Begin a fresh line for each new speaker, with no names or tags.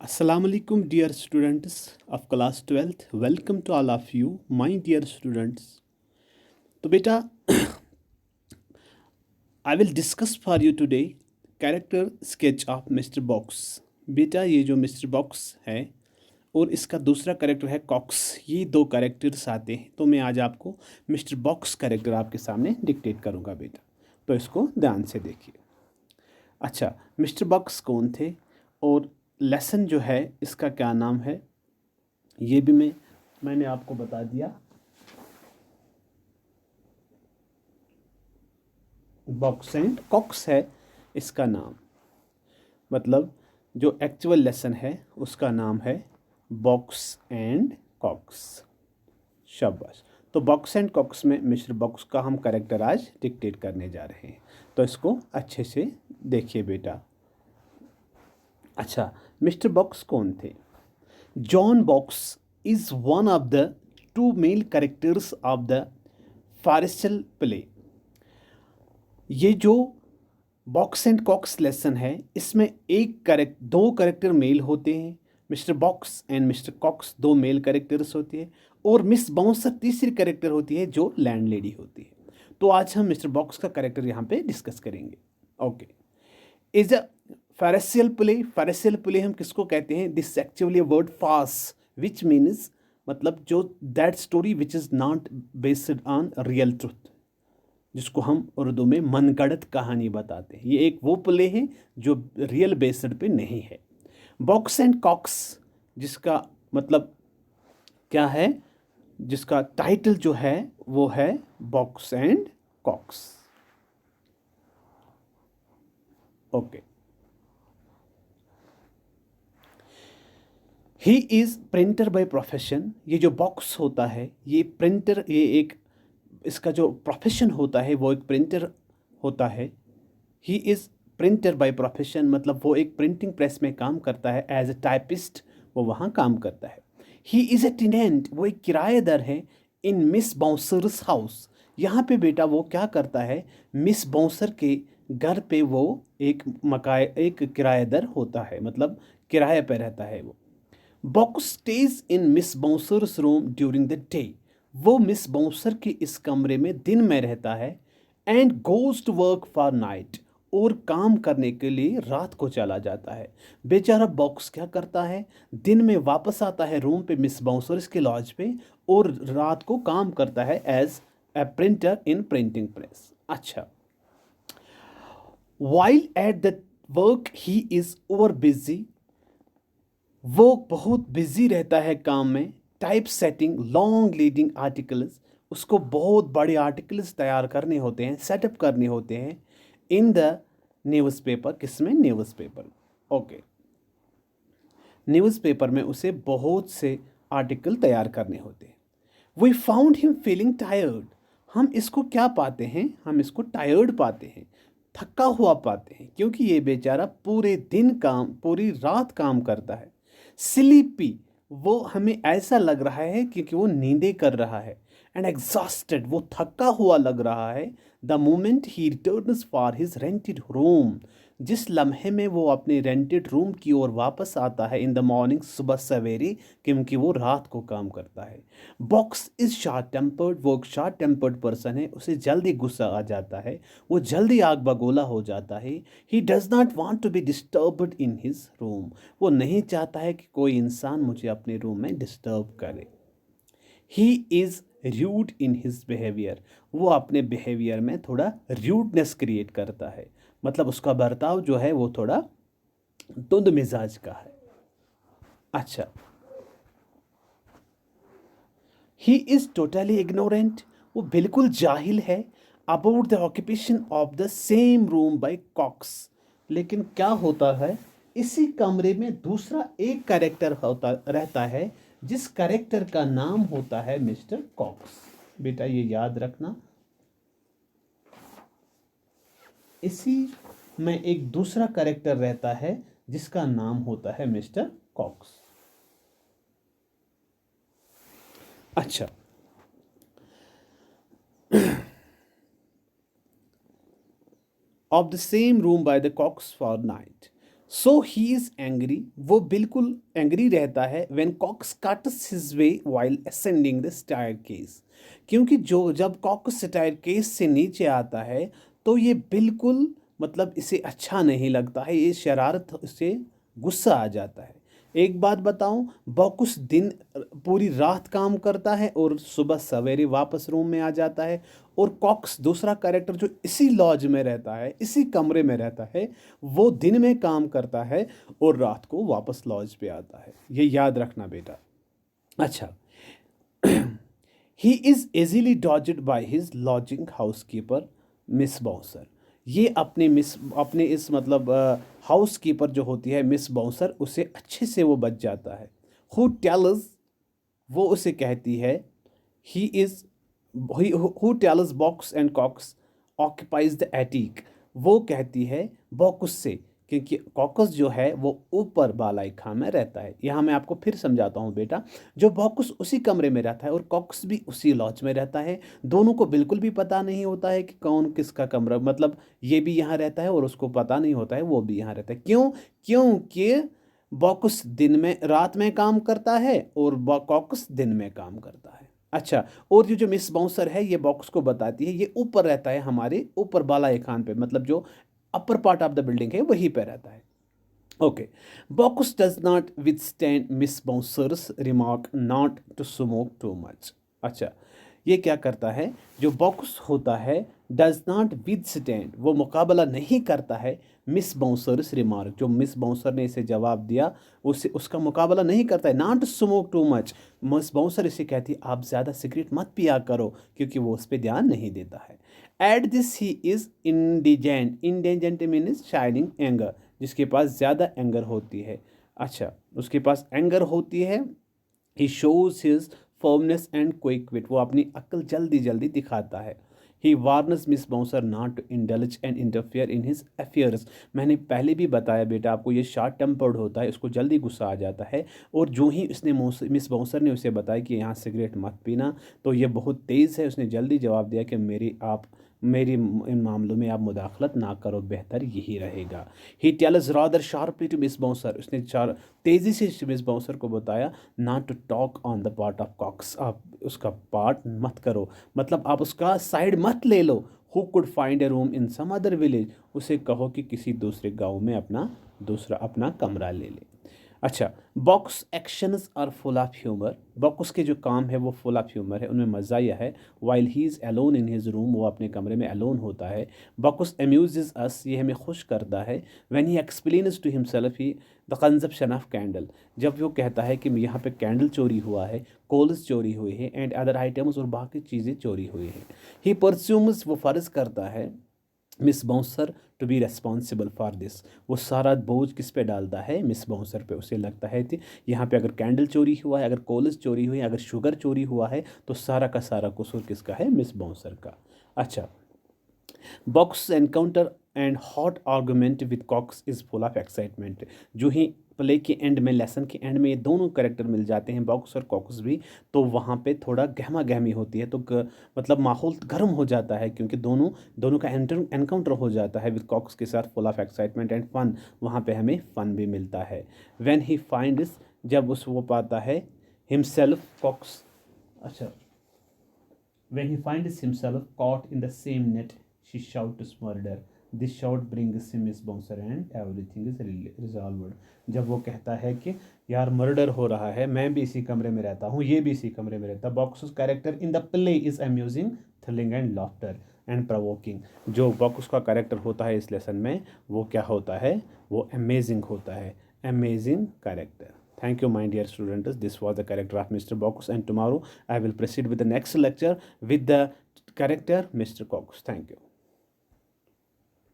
Assalamu alaikum, dear students of class 12th. Welcome to all of you, my dear students. तो बेटा, I will discuss for you today character sketch of mister box. बेटा, ये जो mister box है और इसका दूसरा character है कॉक्स, ये दो कैरेक्टर्स आते हैं. तो मैं आज आपको मिस्टर बॉक्स कैरेक्टर आपके सामने डिक्टेट करूँगा बेटा, तो इसको ध्यान से देखिए. अच्छा, मिस्टर बॉक्स कौन थे और लेसन जो है इसका क्या नाम है, ये भी मैंने आपको बता दिया. बॉक्स एंड कॉक्स है इसका नाम, मतलब जो एक्चुअल लेसन है उसका नाम है बॉक्स एंड कॉक्स. शाबाश. तो बॉक्स एंड कॉक्स में मिस्टर बॉक्स का हम कैरेक्टर आज डिक्टेट करने जा रहे हैं, तो इसको अच्छे से देखिए बेटा. अच्छा, मिस्टर बॉक्स कौन थे? John Box is one of the two male characters of the forestal play. ये जो बॉक्स एंड कॉक्स लेसन है इसमें दो कैरेक्टर मेल होते हैं. Mister Box and Mister Cox दो मेल कैरेक्टर्स होती है और मिस बाउंसर तीसरी कैरेक्टर होती है जो लैंड लेडी होती है. तो आज हम मिस्टर बॉक्स का कैरेक्टर यहाँ पे डिस्कस करेंगे. ओके. इज अ फेरेसियल प्ले हम किसको कहते हैं? दिस एक्चुअली अ वर्ड फास विच मीन्स मतलब जो that story which is not based on real truth, जिसको हम उर्दू में मनगढ़ंत कहानी बताते हैं. ये एक वो प्ले है जो रियल बेस्ड पे नहीं है. बॉक्स एंड कॉक्स जिसका मतलब क्या है, जिसका टाइटल जो है वो है Box and Cox. Okay. He is printer by profession. ये जो बॉक्स होता है ये प्रिंटर, ये एक इसका जो प्रोफेशन होता है वो एक प्रिंटर होता है. He is printer by profession मतलब वो एक प्रिंटिंग प्रेस में काम करता है. एज ए टाइपिस्ट वो वहाँ काम करता है. ही इज़ ए टेनेंट, वो एक किराएदार है. इन मिस बाउंसर्स हाउस, यहाँ पे बेटा वो क्या करता है, मिस बाउंसर के घर पे वो एक किराएदार होता है, मतलब किराए पे रहता है वो. Box stays in Miss Bouncer's room during the day. वो मिस बाउंसर के इस कमरे में दिन में रहता है. And goes to work for night, और काम करने के लिए रात को चला जाता है. बेचारा बॉक्स क्या करता है, दिन में वापस आता है रूम पे मिस बाउंसर्स के लॉज पे और रात को काम करता है as a printer in printing press. अच्छा. While at the work he is over busy, वो बहुत बिजी रहता है काम में. Type setting long leading articles, उसको बहुत बड़े आर्टिकल्स तैयार करने होते हैं, सेटअप करने होते हैं. इन द न्यूज़पेपर, किसमें? न्यूज़पेपर. ओके. न्यूज़पेपर में उसे बहुत से आर्टिकल तैयार करने होते हैं. We found him feeling tired. हम इसको क्या पाते हैं, हम इसको टायर्ड पाते हैं, थका हुआ पाते हैं, क्योंकि ये बेचारा पूरे दिन काम, पूरी रात काम करता है. स्लीपी, वो हमें ऐसा लग रहा है क्योंकि वो नींदें कर रहा है. एंड एग्जॉस्टेड, वो थका हुआ लग रहा है. The moment he returns for his rented room, जिस लम्हे में वो अपने रेंटेड रूम की ओर वापस आता है. इन द मॉर्निंग, सुबह सवेरे, क्योंकि वो रात को काम करता है. बॉक्स इज शॉर्ट टेम्पर्ड, वो एक शॉर्ट टेम्पर्ड पर्सन है, उसे जल्दी गुस्सा आ जाता है, वो जल्दी आग बगोला हो जाता है. He does not want to be disturbed in his room, वो नहीं चाहता है कि कोई इंसान मुझे अपने रूम में डिस्टर्ब करे. He is rude in his behaviour, वो अपने बिहेवियर में थोड़ा र्यूडनेस क्रिएट करता है, मतलब उसका बर्ताव जो है वो थोड़ा तुंद मिजाज का है. अच्छा. ही इज़ टोटली इग्नोरेंट, वो बिल्कुल जाहिल है. About the occupation of the same room by Cox, लेकिन क्या होता है, इसी कमरे में दूसरा एक कैरेक्टर होता रहता है जिस कैरेक्टर का नाम होता है मिस्टर कॉक्स. बेटा ये याद रखना, इसी में एक दूसरा कैरेक्टर रहता है जिसका नाम होता है मिस्टर कॉक्स. अच्छा. Of the same room by the Cox for night, so he is angry, वो बिल्कुल एंग्री रहता है when Cox cuts his way while ascending the staircase, क्योंकि जो जब कॉक्स स्टायरकेस से नीचे आता है तो ये बिल्कुल मतलब इसे अच्छा नहीं लगता है, ये शरारत से गुस्सा आ जाता है। एक बात बताऊं, बॉकुस दिन पूरी रात काम करता है और सुबह सवेरे वापस रूम में आ जाता है, और कॉक्स दूसरा कैरेक्टर जो इसी लॉज में रहता है, इसी कमरे में रहता है, वो दिन में काम करता है और रात को वापस लॉज पे आता है। ये याद रखना बेटा। अच्छा, he is easily dodged by his lodging housekeeper miss bouncer. ये अपने इस मतलब हाउस कीपर जो होती है मिस बाउंसर, उसे अच्छे से वो बच जाता है। हु टेल्स, वो उसे कहती है, he is who tells Box and Cox occupies the attic, वो कहती है बॉक्स से, क्योंकि कॉकस जो है वो ऊपर बालाई खां में रहता है। यहाँ मैं आपको फिर समझाता हूँ बेटा, जो बॉक्स उसी कमरे में रहता है और कॉक्स भी उसी लॉज में रहता है, दोनों को बिल्कुल भी पता नहीं होता है कि कौन किसका कमरा, मतलब ये भी यहाँ रहता है और उसको पता नहीं होता है वो भी यहाँ रहता है। क्यों? क्योंकि बॉक्स दिन में रात में काम करता है और कॉकस दिन में काम करता है। अच्छा, और ये जो मिस बाउंसर है ये बॉक्स को बताती है, ये ऊपर रहता है, हमारे ऊपर बाला खान पे, मतलब जो upper part of the building है वहीं पे रहता है। Okay, Box does not withstand Miss Bouncer's remark not to smoke too much. अच्छा, ये क्या करता है, जो बॉक्स होता है डज नॉट विथस्टैंड, वो मुकाबला नहीं करता है मिस बाउंसर्स रिमार्क, जो मिस बाउंसर ने इसे जवाब दिया उसे उसका मुकाबला नहीं करता है। Not smoke too much, miss bouncer इसे कहती है आप ज़्यादा सिगरेट मत पिया करो, क्योंकि वो उस पर ध्यान नहीं देता है। At this he is indigent, indigent means shining anger, जिसके पास ज़्यादा एंगर होती है। अच्छा, उसके पास एंगर होती है। He shows his firmness and quick wit, वो अपनी अक्ल जल्दी जल्दी दिखाता है। He warns Miss Bouncer not to indulge and interfere in his affairs, मैंने पहले भी बताया बेटा आपको, ये शॉर्ट टेम्पर्ड होता है, इसको जल्दी गुस्सा आ जाता है, और जो ही इसने मिस बाउंसर ने उसे बताया कि यहाँ सिगरेट मत पीना, तो ये बहुत तेज़ है, उसने जल्दी जवाब दिया कि मेरी इन मामलों में आप मुदाखलत ना करो, बेहतर यही रहेगा। He tells rather sharply to Miss Bouncer, उसने तेज़ी से मिस बाउंसर को बताया not to talk on the part of Cox, आप उसका पार्ट मत करो, मतलब आप उसका साइड मत ले लो। Who could find a room in some other village, उसे कहो कि किसी दूसरे गांव में अपना कमरा ले ले। अच्छा, Box actions are full of humour, Box के जो काम है वो फुल ऑफ ह्यूमर है, उनमें मज़ा यह है। While he is alone in his room, वो अपने कमरे में अलोन होता है। बॉक्स अम्यूज़ अस, ये हमें खुश करता है। When he explains to himself he the consumption of candle, जब वो कहता है कि यहाँ पे कैंडल चोरी हुआ है, कोल्स चोरी हुए हैं, एंड अदर आइटम्स, और बाकी चीज़ें चोरी हुई हैं। ही परस्यूम्स, वो फ़र्ज़ करता है Miss Bouncer to be responsible for this, वो सारा बोझ किस पे डालता है, मिस बाउंसर पे। उसे लगता है कि यहाँ पे अगर कैंडल चोरी हुआ है, अगर कोल्स चोरी हुई है, अगर शुगर चोरी हुआ है, तो सारा का सारा कसूर किसका है, मिस बाउंसर का। अच्छा, Box encounter and hot argument with Cox is full of excitement, जो ही प्ले के एंड में, लेसन के एंड में ये दोनों करेक्टर मिल जाते हैं, बॉक्स और कॉक्स भी, तो वहाँ पे थोड़ा गहमा गहमी होती है, तो मतलब माहौल गर्म हो जाता है, क्योंकि दोनों दोनों का एनकाउंटर हो जाता है विद कॉक्स के साथ, full of excitement and fun, वहाँ पे हमें फन भी मिलता है। व्हेन ही फाइंड्स, जब वो पाता है हिमसेल्फ कॉक्स, अच्छा, when he finds himself caught in the same net, she shouts murder. This shout brings him his bouncer and everything is resolved. जब वो कहता है कि यार मर्डर हो रहा है, मैं भी इसी कमरे में रहता हूँ, ये भी इसी कमरे में रहता है। Box character in the play is amusing, thrilling and laughter and provoking, जो बॉक्स का कैरेक्टर होता है इस लेसन में, वो क्या होता है, वो अमेजिंग होता है, amazing character. Thank you, my dear students. This was the character of Mr. Box, and tomorrow I will proceed with the next lecture with the character Mr. Cox. Thank you.